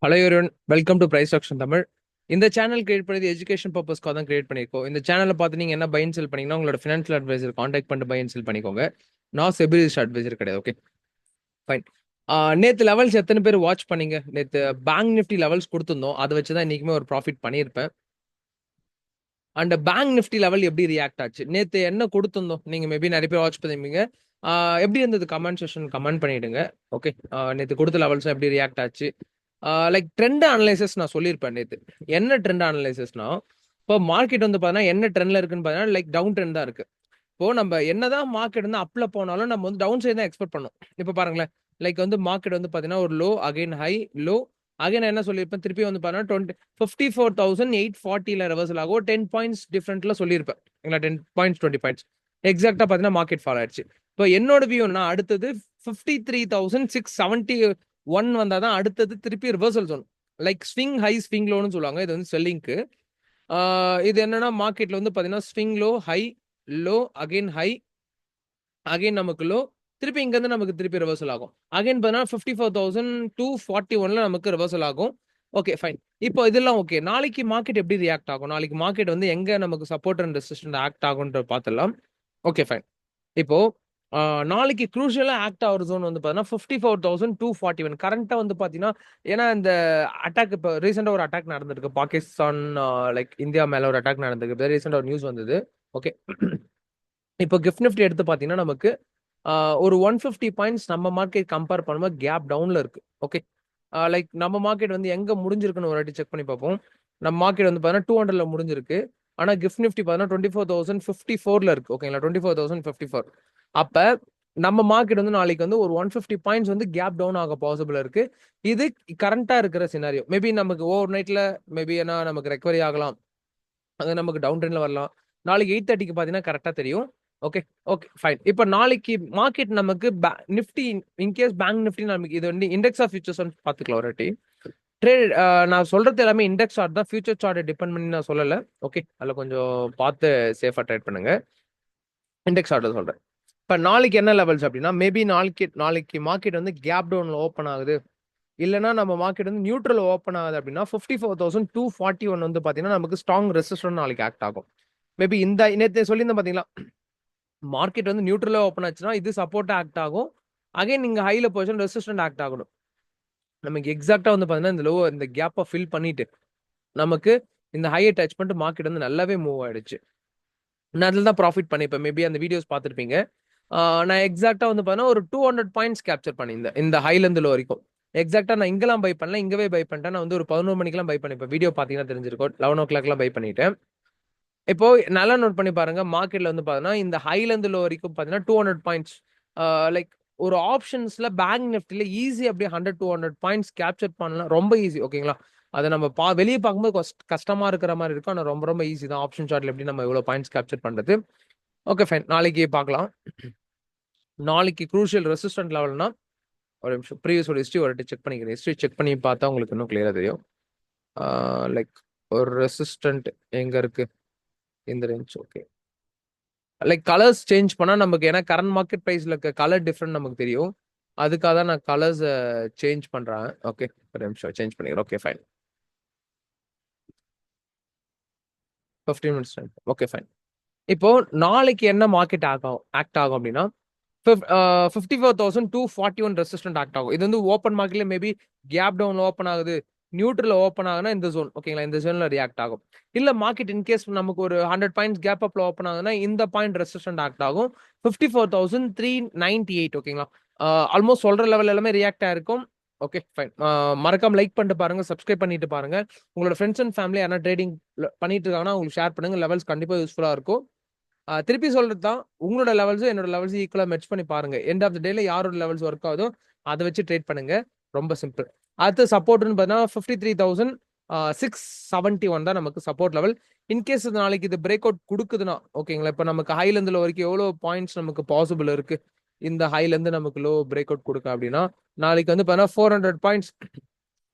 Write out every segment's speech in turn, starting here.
Hello everyone, welcome to price action Tamil. இந்த channel create பண்ணது education பர்பஸ்க்காக தான் கிரியேட் பண்ணியிருக்கோம். இந்த சேனலை பார்த்து நீங்கள் என்ன பை அண்ட் செல் பண்ணீங்கன்னா உங்களோட ஃபினான்ஷியல் அட்வைசர் காண்டாக்ட் பண்ணிட்டு பை அண்ட் செல் பண்ணிக்கோங்க. நான் செபிலிஸ்ட் அட்வைசர் கிடையாது. Okay, fine. நேற்று லெவல்ஸ் எத்தனை பேர் வாட்ச் பண்ணீங்க? நேற்று பேங்க் நிஃப்டி லெவல்ஸ் கொடுத்துருந்தோம். அதை வச்சு தான் இன்றைக்குமே ஒரு ப்ராஃபிட் பண்ணியிருப்பேன். அண்ட் பேங்க் நிஃப்டி லெவல் எப்படி ரியாக்ட் ஆச்சு? நேற்று என்ன கொடுத்துருந்தோம்? நீங்கள் மேபி நிறைய பேர் வாட்ச் பண்ணிருப்பீங்க. எப்படி இருந்தது? கமெண்ட் செஷன் கமெண்ட் பண்ணிவிடுங்க. ஓகே, நேற்று கொடுத்த லெவல்ஸும் எப்படி ரியாக்ட் ஆச்சு? லைக் ட்ரெண்ட் அனலைசஸ் நான் சொல்லியிருப்பேன் நேற்று. என்ன ட்ரெண்ட் அனலைசஸ்னா, இப்போ மார்க்கெட் வந்து பார்த்தீங்கன்னா என்ன ட்ரெண்ட்ல இருக்குன்னு பார்த்தீங்கன்னா லைக் டவுன் ட்ரெண்ட் தான் இருக்கு. இப்போ நம்ம என்னதான் மார்க்கெட் வந்து அப்ல போனாலும் நம்ம வந்து டவுன் சைடு தான் எக்ஸ்பெக்ட் பண்ணோம். இப்போ பாருங்களேன், லைக் வந்து மார்க்கெட் வந்து பார்த்தீங்கன்னா ஒரு low again high, low again என்ன சொல்லியிருப்பேன், திருப்பி வந்து பார்த்தீங்கன்னா 54,840 ரிவர்சல் ஆகும். 10 பாயிண்ட்ஸ் டிஃப்ரெண்ட்ல சொல்லியிருப்பேன். 10 பாயிண்ட்ஸ் 20 பாயிண்ட்ஸ் எக்ஸாக்டா பார்த்தீங்கன்னா மார்க்கெட் ஃபால் ஆயிடுச்சு. இப்போ என்னோட வியூனா அடுத்தது 53,671 வந்தால் தான் அடுத்தது திருப்பி ரிவர்சல் சொன்னோம். லைக் ஸ்விங் ஹை ஸ்விங் லோன்னு சொல்லுவாங்க. இது வந்து செல்லிங்க்கு. இது என்னன்னா மார்க்கெட்ல வந்து பார்த்தீங்கன்னா swing low high low again high again நமக்கு லோ, திருப்பி இங்கேருந்து நமக்கு திருப்பி ரிவர்சல் ஆகும். அகைன் பார்த்தீங்கன்னா 54,241 நமக்கு ரிவர்சல் ஆகும். Okay, fine. இப்போ இதெல்லாம் ஓகே. நாளைக்கு மார்க்கெட் எப்படி ரியாக்ட் ஆகும்? நாளைக்கு மார்க்கெட் வந்து எங்க நமக்கு சப்போர்ட் அண்ட் ரெசிஸ்டன்ட் ஆக்ட் ஆகும்ன்ற பார்த்துடலாம். Okay, fine. இப்போ நாளைக்கு க்ரூஷியலா ஆக்ட் ஆகிற ஜோன் வந்து பார்த்தீங்கன்னா 54,241 கரண்டா வந்து பார்த்தீங்கன்னா, ஏன்னா இந்த அட்டாக் இப்போ ரீசெண்டாக ஒரு அட்டாக் நடந்திருக்கு பாகிஸ்தான், லைக் இந்தியா மேல ஒரு அட்டாக் நடந்திருக்கு. ரீசெண்டாக ஒரு நியூஸ் வந்தது. ஓகே, இப்போ கிஃப்ட் நிஃப்டி எடுத்து பார்த்தீங்கன்னா நமக்கு ஒரு 150 பாயிண்ட்ஸ் நம்ம மார்க்கெட் கம்பேர் பண்ணும்போது கேப் டவுன்ல இருக்கு. ஓகே, லைக் நம்ம மார்க்கெட் வந்து எங்க முடிஞ்சிருக்குன்னு ஒரு வாட்டி செக் பண்ணி பார்ப்போம். நம்ம மார்க்கெட் வந்து பார்த்தீங்கன்னா 200ல முடிஞ்சிருக்கு. ஆனா கிஃப்ட் நிஃப்டி பார்த்தீங்கன்னா 24,054ல இருக்கு. ஓகேங்களா, 24,054. அப்ப நம்ம மார்க்கெட் வந்து நாளைக்கு வந்து ஒரு 150 பாயிண்ட்ஸ் வந்து கேப் டவுன் ஆக பாசிபிள் இருக்கு. இது கரண்டா இருக்கிற சினாரியோ. மேபி நமக்கு ஓவர் நைட்ல மேபி ஏன்னா நமக்கு ரெக்கவரி ஆகலாம், அது நமக்கு டவுன் ட்ரெண்ட்ல வரலாம். நாளைக்கு 8:30க்கு பார்த்தீங்கன்னா கரெக்டா தெரியும். Okay, okay, fine. இப்போ நாளைக்கு மார்க்கெட் நமக்கு நிஃப்டி இன்கேஸ் பேங்க் நிஃப்டி நமக்கு இது வந்து இண்டெக்ஸ் ஆஃப் ஃபியூச்சர்ஸ் பார்த்துக்கலாம் ஒரு வாட்டி. ட்ரேட் நான் சொல்றது எல்லாமே இண்டெக்ஸ் சார்ட் தான், ஃபியூச்சர் சார்ட்டை டிபெண்ட் பண்ணி நான் சொல்லலை. ஓகே, அதில் கொஞ்சம் பார்த்து சேஃபாக ட்ரேட் பண்ணுங்க. இண்டெக்ஸ் சார்ட்டை சொல்றேன். இப்போ நாளைக்கு என்ன லெவல்ஸ் அப்படின்னா, மேபி நாளைக்கு மார்க்கெட் வந்து கேப் டவுன்ல ஓப்பன் ஆகுது, இல்லைன்னா நம்ம மார்க்கெட் வந்து நியூட்ரல் ஓப்பன் ஆகுது அப்படின்னா 54,241 வந்து பார்த்தீங்கன்னா நமக்கு ஸ்ட்ராங் ரெசிஸ்டன்ட் நாளைக்கு ஆக்ட் ஆகும். மேபி இந்த நேற்று சொல்லியிருந்தேன் பார்த்தீங்களா, மார்க்கெட் வந்து நியூட்ரலா ஓப்பன் ஆச்சுன்னா இது சப்போர்ட் ஆக்ட் ஆகும். அகைன் நீங்க ஹைல பொசிஷன் ரெசிஸ்டன்ட் ஆக்ட் ஆகணும். நமக்கு எக்ஸாக்டா வந்து பாத்தீங்கன்னா இந்த லோ இந்த கேப்பை ஃபில் பண்ணிட்டு நமக்கு இந்த ஹையை டச் பண்ணிட்டு மார்க்கெட் வந்து நல்லாவே மூவ் ஆயிடுச்சு. நான் அதில் தான் ப்ராஃபிட் பண்ணிப்பேன். மேபி அந்த வீடியோஸ் பார்த்துருப்பீங்க. நான் எக்ஸாக்டா வந்து பார்த்தீங்கன்னா ஒரு 200 பாயிண்ட்ஸ் கேப்சர் பண்ணியிருந்தேன் இந்த ஹைல இருந்து லோ வரைக்கும். எக்ஸாக்டா நான் இங்கெல்லாம் பை பண்ணல, இங்கவே பை பண்ணிட்டேன். நான் வந்து ஒரு 11 மணிக்கெல்லாம் பை பண்ணிப்பேன். வீடியோ பார்த்தீங்கன்னா தெரிஞ்சிருக்கும். 11 ஓ கிளாக்லாம் பை பண்ணிட்டேன். இப்போ நல்லா நோட் பண்ணி பாருங்க, மார்க்கெட்ல வந்து பாத்தீங்கன்னா இந்த ஹைல இருந்து லோ வரைக்கும் பாத்தீங்கன்னா 200 பாயிண்ட்ஸ். லைக் ஒரு ஆப்ஷன்ஸ்ல பேங்க் நிஃப்டில ஈஸி அப்படியே 100-200 பாயிண்ட்ஸ் கேப்சர் பண்ணலாம். ரொம்ப ஈஸி. ஓகேங்களா, அதை நம்ம வெளியே பார்க்கும்போது கஷ்டமா இருக்கிற மாதிரி இருக்கும். ஆனால் ரொம்ப ரொம்ப ஈஸி தான் ஆப்ஷன் சார்ட்ல எப்படி நம்ம இவ்வளோ பாயிண்ட்ஸ் கேப்சர் பண்றது. Okay, fine. நாளைக்கு பார்க்கலாம். நாளைக்கு க்ரூஷியல் ரெசிஸ்டன்ட் லெவல்னா ஒரு நிமிஷம் ப்ரீவியஸ் ஒரு ஹிஸ்ட்ரி ஒரு செக் பண்ணிக்கிறேன். ஹிஸ்ட்ரி செக் பண்ணி பார்த்தா உங்களுக்கு இன்னும் கிளியரா தெரியும். லைக் ஒரு ரெசிஸ்டன்ட் எங்க இருக்கு இந்த range. Okay, like colours change பண்ணா நமக்கு, ஏன்னா கரண்ட் மார்க்கெட் பிரைஸ்ல இருக்க கலர் டிஃப்ரெண்ட் நமக்கு தெரியும். அதுக்காக தான் நான் கலர்ஸ் சேஞ்ச் பண்றேன். ஓகே, ஒரு நிமிஷம் சேஞ்ச் பண்ணிக்கிறேன். Okay, fine. 15 minutes time. Okay, fine. இப்போ நாளைக்கு என்ன மார்க்கெட் ஆக்ட் ஆகும் அப்படின்னா 54,241 ரெசிஸ்டன்ட் ஆக்ட் ஆகும். இது வந்து ஓப்பன் மார்க்கெட்ல மேபி கேப் டவுன் ஓப்பன் ஆகுது, நியூட்ரல் ஓப்பன் ஆகுதுன்னா இந்த ஜோன். ஓகேங்களா, இந்த ஜோன்ல ரியாக்ட் ஆகும். இல்ல மார்க்கெட் இன்கேஸ் நமக்கு ஒரு 100 பாயிண்ட்ஸ் கேப் அப்ல ஓப்பன் ஆகுதுன்னா இந்த பாயிண்ட் ரெசிஸ்டன்ட் ஆக்ட் ஆகும் 54,398. ஓகேங்களா, ஆல்மோஸ்ட் சொல்ற லெவல் எல்லாமே ரியாக்ட் ஆயிருக்கும். Okay, fine. மறக்காம லைக் பண்ணிட்டு பாருங்க, சப்ஸ்கிரைப் பண்ணிட்டு பாருங்க. உங்களோட ஃப்ரெண்ட்ஸ் அண்ட் ஃபேமிலி யாரா ட்ரேடிங் பண்ணிட்டு இருக்காங்கன்னா உங்களுக்கு ஷேர் பண்ணுங்க. லெவல்ஸ் கண்டிப்பா யூஸ்ஃபுல்லா இருக்கும். திருப்பி சொல்றது தான், உங்களோட லெவல்ஸும் என்னோட லெவல்ஸும் ஈக்குவலா மெர்ஜ் பண்ணி பாருங்க. எண்ட் ஆஃப் த டேல யாரோட லெவல்ஸ் ஒர்க் ஆகுதோ அதை வச்சு ட்ரேட் பண்ணுங்க. ரொம்ப சிம்பிள். அடுத்து சப்போர்ட்னு பார்த்தீங்கன்னா 53,671 தான் நமக்கு சப்போர்ட் லெவல். இன்கேஸ் நாளைக்கு இது பிரேக் அவுட் கொடுக்குதுன்னா, ஓகேங்களா, இப்போ நமக்கு ஹைல இருந்து லோ வரைக்கும் எவ்வளோ பாயிண்ட்ஸ் நமக்கு பாசிபிள் இருக்கு இந்த ஹைல இருந்து நமக்கு லோ பிரேக் அவுட் கொடுக்க அப்படின்னா, நாளைக்கு வந்து பார்த்தீங்கன்னா 400 பாயிண்ட்ஸ்.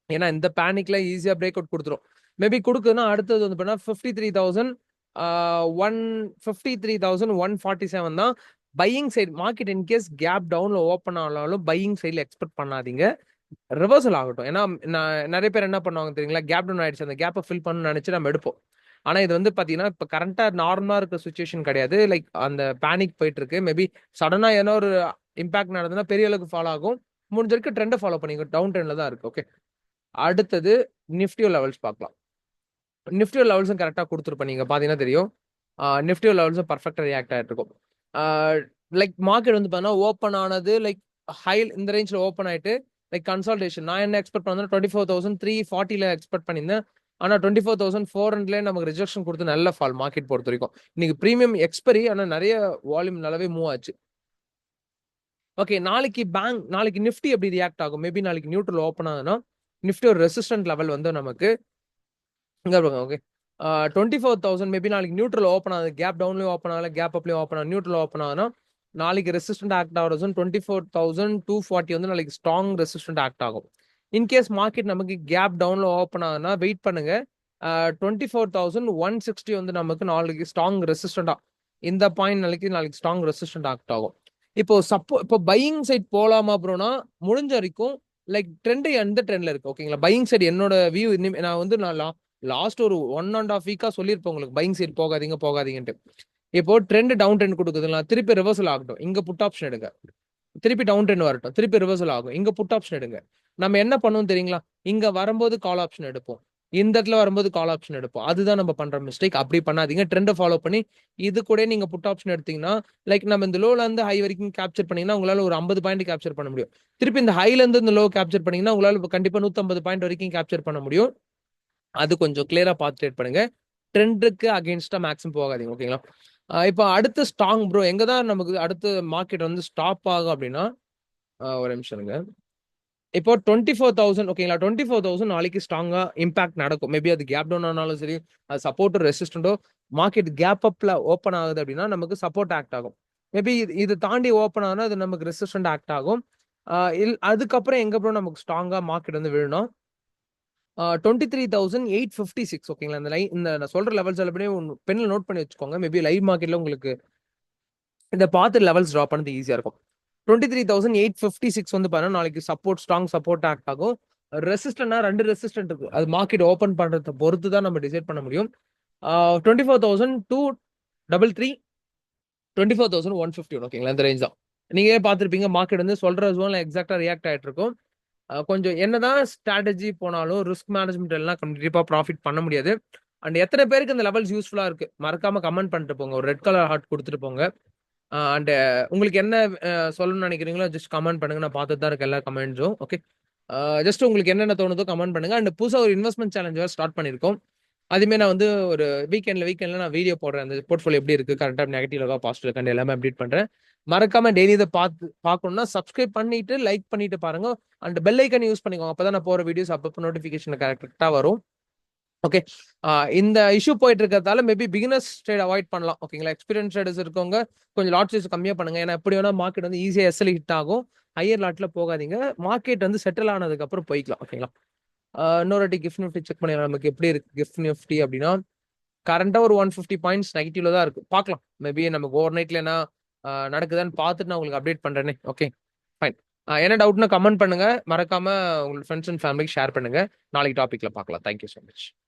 ஏன்னா இந்த பேனிக்ல ஈஸியா பிரேக் அவுட் கொடுத்துரும். மேபி கொடுக்குதுன்னா அடுத்தது வந்து பார்த்தீங்கன்னா 53,147 தான் buying side. Market in case gap டவுன்ல ஓப்பன் ஆனாலும் பையிங் சைட்ல எக்ஸ்பெக்ட் பண்ணாதீங்க. ரிவர்சல் ஆகட்டும். ஏன்னா நிறைய பேர் என்ன பண்ணுவாங்க தெரியுங்களா, கேப் டவுன் ஆயிடுச்சு, அந்த கேப்பை ஃபில் பண்ணணும்னு நினைச்சு நம்ம எடுப்போம். ஆனா இது வந்து பாத்தீங்கன்னா இப்போ கரண்டா நார்மலா இருக்க சுச்சுவேஷன் கிடையாது. லைக் அந்த பேனிக் போயிட்டு இருக்கு. மேபி சடனா ஏதோ ஒரு இம்பாக்ட் நடந்ததுன்னா பெரிய அளவுக்கு ஃபாலோ ஆகும். முடிஞ்ச வரைக்கும் ட்ரெண்டை ஃபாலோ பண்ணிங்க. டவுன் ட்ரெண்ட்ல தான் இருக்கு. ஓகே, அடுத்தது நிஃப்டியோ லெவல்ஸ் பார்க்கலாம். நிஃப்டியோ லெவல்ஸும் கரெக்டாக கொடுத்துருப்பேன். நீங்கள் பார்த்தீங்கன்னா தெரியும், நிஃப்டியோ லெவல்ஸும் பர்ஃபெக்டாக ரியாக்ட் ஆகிட்டு இருக்கும். லைக் மார்க்கெட் வந்து பார்த்தீங்கன்னா ஓப்பன் ஆனது லைக் ஹை இந்த ரேஞ்சில் ஓப்பன் ஆகிட்டு லைக் கன்சால்டேஷன். நான் என்ன எக்ஸ்பெக்ட் பண்ணேன், 24,340 எக்ஸ்பெக்ட் பண்ணியிருந்தேன். ஆனால் 24,400 நமக்கு ரிஜெக்ஷன் கொடுத்து நல்ல ஃபால் மார்க்கெட் பொறுத்த வரைக்கும். இன்னைக்கு ப்ரீமியம் எக்ஸ்பெரி, ஆனால் நிறைய வால்யூம் நல்லாவே மூவ் ஆச்சு. ஓகே, நாளைக்கு நிஃப்டி எப்படி ரியாக்ட் ஆகும்? மேபி நாளைக்கு நியூட்ரல் ஓப்பன் ஆகுதுன்னா நிஃப்டி ஒரு ரெசிஸ்டன்ட் லெவல் வந்து நமக்கு இங்க பாருங்க. ஓகே, 24,000 மேபி நாளைக்கு நியூட்ரல் ஓப்பன் ஆகுது. கேப் டவுன்லயும் ஓப்பன் ஆகல, கேப் அப்லயும் ஓப்பன் ஆகும், நியூட்ரல் ஓப்பன் ஆகுதுன்னா நாளைக்கு ரெசிஸ்டன்ட் ஆக்ட் ஆகும். 24,240 வந்து நாளைக்கு ஸ்ட்ராங் ரெசிஸ்டன்ட் ஆக்ட் ஆகும். இன்கேஸ் மார்க்கெட் நமக்கு கேப் டவுன்ல ஓப்பன் ஆகுதுன்னா வெயிட் பண்ணுங்க. 24,160 வந்து நமக்கு நாளைக்கு ஸ்ட்ராங் ரெசிஸ்டண்டா, இந்த பாயிண்ட் நாளைக்கு ஸ்ட்ராங் ரெசிஸ்டன்ட் ஆக்ட் ஆகும். இப்போ பையிங் சைட் போலாமா ப்ரோனா, முடிஞ்ச வரைக்கும் லைக் ட்ரெண்ட் எந்த ட்ரெண்ட்ல இருக்கு ஓகேங்களா. பையிங் சைட் என்னோட வியூ, நான் லாஸ்ட் ஒரு 1.5 வீக்கா சொல்லியிருப்பேன் உங்களுக்கு, பையிங் சைட் போகாதீங்கன்ட்டு. இப்போ ட்ரெண்ட் டவுன் ட்ரெண்ட் கொடுக்குதுங்களா, திருப்பி ரிவர்சல் ஆகட்டும், இங்க புட் ஆப்ஷன் எடுங்க. திருப்பி டவுன் ட்ரெண்ட் வரட்டும், திருப்பி ரிவர்சல் ஆகும், இங்க புட் ஆப்ஷன் எடுங்க. நம்ம என்ன பண்ணுவோம் தெரியுங்களா, இங்க வரும்போது கால் ஆப்ஷன் எடுப்போம், இந்த இடத்துல வரும்போது கால் ஆப்ஷன் எடுப்போம். அதுதான் நம்ம பண்ற மிஸ்டேக். அப்படி பண்ணாதீங்க. ட்ரெண்டை ஃபாலோ பண்ணி இது கூட நீங்க புட் ஆப்ஷன் எடுத்தீங்கன்னா லைக் நம்ம இந்த லோல இருந்து ஹை வரைக்கும் கேப்சர் பண்ணீங்கன்னா உங்களால ஒரு 50 பாயிண்ட் கேப்சர் பண்ண முடியும். திருப்பி இந்த ஹைல இருந்து இந்த லோ கேப்சர் பண்ணீங்கன்னா உங்களால கண்டிப்பா 150 பாயிண்ட் வரைக்கும் கேப்சர் பண்ண முடியும். அது கொஞ்சம் கிளியரா பார்த்து ட்ரேட் பண்ணுங்க. ட்ரெண்டுக்கு அகேன்ஸ்டா மேக்ஸிமம் போகாதீங்க. ஓகேங்களா. இப்போ அடுத்து ஸ்ட்ராங் ப்ரோ எங்க தான் நமக்கு அடுத்து மார்க்கெட் வந்து ஸ்டாப் ஆகும் அப்படின்னா, ஒரு நிமிஷம் இருங்க. இப்போ 24,000 ஓகேங்களா. 24,000 நாளைக்கு ஸ்ட்ராங்கா இம்பாக்ட் நடக்கும். மேபி அது கேப் டவுன் ஆனாலும் சரி, அது சப்போர்ட் ரெசிஸ்டன்டோ, மார்க்கெட் கேப் அப்ல ஓப்பன் ஆகுது அப்படின்னா நமக்கு சப்போர்ட் ஆக்ட் ஆகும். மேபி இது தாண்டி ஓப்பன் ஆகுனா அது நமக்கு ரெசிஸ்டன்ட் ஆக்ட் ஆகும். அதுக்கப்புறம் எங்க ப்ரோ நமக்கு ஸ்ட்ராங்கா மார்க்கெட் வந்து விழணும், 23,856 ஓகேங்களா. இந்த நான் சொல்ற லெவல்ஸ் எல்லாமே பென்ல நோட் பண்ணி வச்சுக்கோங்க. மேபி லைவ் மார்க்கெட்ல உங்களுக்கு இதை பார்த்து லெவல்ஸ் ட்ரா பண்ணது ஈஸியா இருக்கும். 23,856 வந்து பாருங்க நாளைக்கு ஸ்ட்ராங் சப்போர்ட் ஆக்ட் ஆகும். ரெசிஸ்டன்ட்னா 2 ரெசிஸ்டன்ட் இருக்கு, அது மார்க்கெட் ஓப்பன் பண்றதை பொறுத்து தான் நம்ம டிசைட் பண்ண முடியும். 24,233, 24,151 ஓகேங்களா. இந்த ரேஞ்ச் தான் நீங்க பார்த்துருப்பீங்க. மார்க்கெட் வந்து சொல்ற ஜோன்ல எக்ஸாக்டா ரியாக்ட் ஆயிட்டு இருக்கும். கொஞ்சம் என்னதான் ஸ்ட்ராட்டஜி போனாலும் ரிஸ்க் மேனேஜ்மெண்ட் எல்லாம் கண்டிப்பா ப்ராஃபிட் பண்ண முடியாது. அண்ட் எத்தனை பேருக்கு இந்த லெவல்ஸ் யூஸ்ஃபுல்லா இருக்கு மறக்காம கமெண்ட் பண்ணிட்டு போங்க. ஒரு ரெட் கலர் ஹார்ட் கொடுத்துட்டு போங்க. அண்ட் உங்களுக்கு என்ன சொல்லணும்னு நினைக்கிறீங்களோ ஜஸ்ட் கமெண்ட் பண்ணுங்க. நான் பார்த்துட்டு தான் இருக்கேன் எல்லா கமெண்ட்ஸும். ஓகே, ஜஸ்ட் உங்களுக்கு என்னென்ன தோணுதோ கமெண்ட் பண்ணுங்க. அண்ட் புதுசாக ஒரு இன்வெஸ்ட்மெண்ட் சேலஞ்ச் வேறு ஸ்டார்ட் பண்ணியிருக்கோம். அதுமே நான் வந்து ஒரு வீக்கெண்ட்ல நான் வீடியோ போடுறேன். அந்த போர்ட்ஃபோலியோ எப்படி இருக்கு, கரெக்டாக நெகட்டிவ் இருக்கா பாசிட்டிவ் இருக்கான்னு எல்லாமே அப்டேட் பண்றேன். மறக்காம டெய்லி இதை பார்க்கணும்னா சப்ஸ்கிரைப் பண்ணிட்டு லைக் பண்ணிட்டு பாருங்க. அண்ட் பெல் ஐக்கன் யூஸ் பண்ணிக்கோங்க. அப்பதான் நான் போற வீடியோஸ் அப்பப்போ நோட்டிஃபிகேஷன் கரெக்டாக வரும். ஓகே, இந்த இஷ்யூ போயிட்டு இருக்கிறதால மேபி பிகினர்ஸ் ட்ரேட் அவாய்ட் பண்ணலாம். ஓகேங்களா. எக்ஸ்பீரியன்ஸ் ட்ரேடர்ஸ் இருக்கவங்க கொஞ்சம் லாட் சைஸ் கம்மியாக பண்ணுங்க. ஏன்னா எப்படி வேணா மார்க்கெட் வந்து ஈஸியாக எஸ்எல் ஹிட் ஆகும். ஹையர் லாட்ல போகாதீங்க. மார்க்கெட் வந்து செட்டில் ஆனதுக்கு அப்புறம் போய்க்கலாம். ஓகேங்களா. இன்னொரு வாட்டி கிஃப்ட் நிஃப்டி செக் பண்ணிடலாம். நமக்கு எப்படி இருக்கு கிஃப்ட் நிஃப்டி அப்படின்னா கரண்டா ஒரு 150 பாயிண்ட்ஸ் நெகட்டிவ்ல தான் இருக்கு. பார்க்கலாம், மேபி நமக்கு ஓவர் நைட்ல என்ன நடக்குதுன்னு பார்த்துட்டு நான் உங்களுக்கு அப்டேட் பண்றேனே. Okay, fine. என்ன டவுட்னா கமெண்ட் பண்ணுங்க. மறக்காம உங்க ஃப்ரெண்ட்ஸ் அண்ட் ஃபேமிலிக்கு ஷேர் பண்ணுங்க. நாளைக்கு டாபிக்ல பார்க்கலாம். Thank you so much.